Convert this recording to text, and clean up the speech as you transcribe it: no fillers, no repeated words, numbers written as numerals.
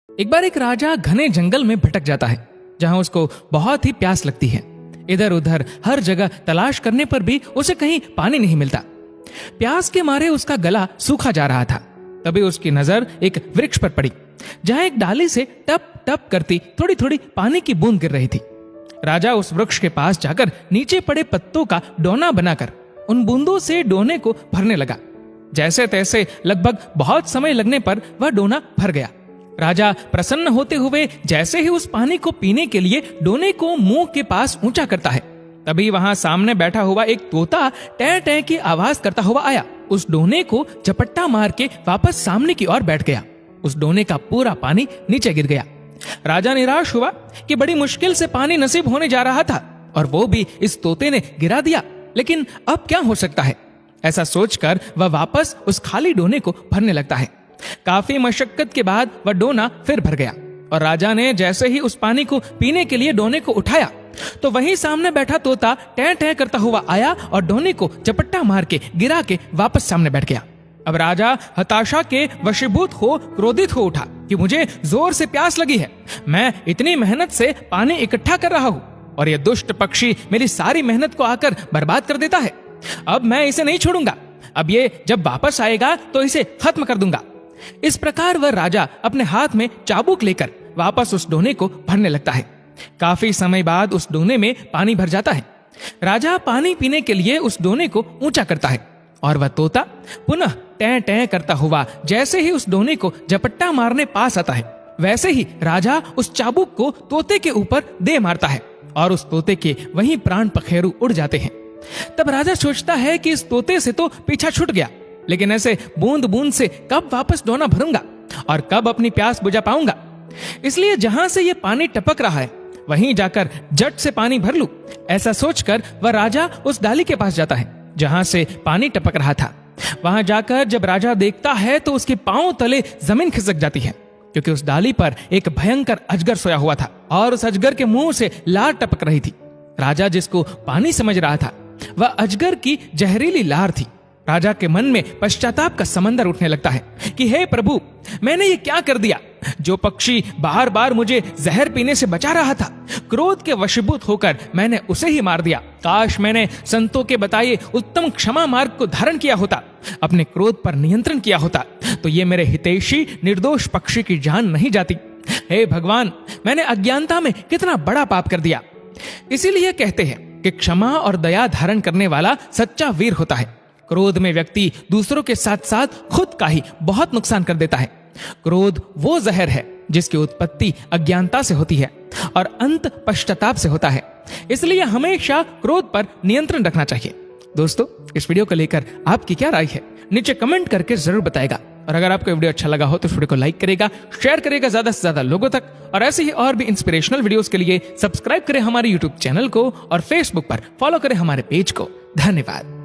एक बार एक राजा घने जंगल में भटक जाता है, जहां उसको बहुत ही प्यास लगती है। इधर उधर हर जगह तलाश करने पर भी उसे कहीं पानी नहीं मिलता। प्यास के मारे उसका गला सूखा जा रहा था। तभी उसकी नजर एक वृक्ष पर पड़ी, जहां एक डाली से टप टप करती थोड़ी थोड़ी पानी की बूंद गिर रही थी। राजा उस वृक्ष के पास जाकर नीचे पड़े पत्तों का डोना बनाकर उन बूंदों से डोने को भरने लगा। जैसे तैसे लगभग बहुत समय लगने पर वह डोना भर गया। राजा प्रसन्न होते हुए जैसे ही उस पानी को पीने के लिए डोने को मुंह के पास ऊंचा करता है, तभी वहां सामने बैठा हुआ एक तोता टै टै की आवाज करता हुआ आया। उस डोने को झपट्टा मार के वापस सामने की ओर बैठ गया। उस डोने का पूरा पानी नीचे गिर गया। राजा निराश हुआ कि बड़ी मुश्किल से पानी नसीब होने जा रहा था और वो भी इस तोते ने गिरा दिया। लेकिन अब क्या हो सकता है, ऐसा सोचकर वह वापस उस खाली डोने को भरने लगता है। काफी मशक्कत के बाद वह डोना फिर भर गया और राजा ने जैसे ही उस पानी को पीने के लिए डोने को उठाया तो वहीं सामने बैठा तोता टै टै करता हुआ आया और डोने को झपट्टा मार के गिरा के वापस सामने बैठ गया। अब राजा हताशा के वशीभूत हो क्रोधित हो उठा कि मुझे जोर से प्यास लगी है, मैं इतनी मेहनत से पानी इकट्ठा कर रहा हूँ और यह दुष्ट पक्षी मेरी सारी मेहनत को आकर बर्बाद कर देता है। अब मैं इसे नहीं छोड़ूंगा, अब ये जब वापस आएगा तो इसे खत्म कर दूंगा। इस प्रकार वह राजा अपने हाथ में चाबुक लेकर वापस उस डोने को भरने लगता है। काफी समय बाद उस डोने में पानी भर जाता है। राजा पानी पीने के लिए उस डोने को ऊंचा करता है और वह तोता पुनः टै टै करता हुआ जैसे ही उस डोने को झपट्टा मारने पास आता है, वैसे ही राजा उस चाबुक को तोते के ऊपर दे मारता है और उस तोते के वहीं प्राण पखेरु उड़ जाते हैं। तब राजा सोचता है कि इस तोते से तो पीछा छूट गया, लेकिन ऐसे बूंद बूंद से कब वापस डोना भरूंगा और कब अपनी प्यास बुझा पाऊंगा। इसलिए जहां से ये पानी टपक रहा है वहीं जाकर झट से पानी भर लूं। ऐसा सोचकर वह राजा उस डाली के पास जाता है जहां से पानी टपक रहा था। वहां जाकर जब राजा देखता है तो उसके पांव तले जमीन खिसक जाती है, क्योंकि उस डाली पर एक भयंकर अजगर सोया हुआ था और उस अजगर के मुंह से लार टपक रही थी। राजा जिसको पानी समझ रहा था वह अजगर की जहरीली लार थी। राजा के मन में पश्चाताप का समंदर उठने लगता है कि हे प्रभु, मैंने ये क्या कर दिया। जो पक्षी बार बार मुझे जहर पीने से बचा रहा था, क्रोध के वशीभूत होकर मैंने उसे ही मार दिया। काश मैंने संतों के बताए उत्तम क्षमा मार्ग को धारण किया होता, अपने क्रोध पर नियंत्रण किया होता, तो ये मेरे हितैषी निर्दोष पक्षी की जान नहीं जाती। हे भगवान, मैंने अज्ञानता में कितना बड़ा पाप कर दिया। इसीलिए कहते हैं कि क्षमा और दया धारण करने वाला सच्चा वीर होता है। क्रोध में व्यक्ति दूसरों के साथ साथ खुद का ही बहुत नुकसान कर देता है। क्रोध वो जहर है जिसकी उत्पत्ति अज्ञानता से होती है और अंत पश्चाताप से होता है। इसलिए हमेशा क्रोध पर नियंत्रण रखना चाहिए। दोस्तों, इस वीडियो को लेकर आपकी क्या राय है, नीचे कमेंट करके जरूर बताएगा। और अगर आपको वीडियो अच्छा लगा हो तो इस वीडियो को लाइक करेगा, शेयर करेगा ज्यादा से ज्यादा लोगों तक। और ऐसे ही और भी इंस्पिरेशनल वीडियोस के लिए सब्सक्राइब करें हमारे यूट्यूब चैनल को और फेसबुक पर फॉलो करें हमारे पेज को। धन्यवाद।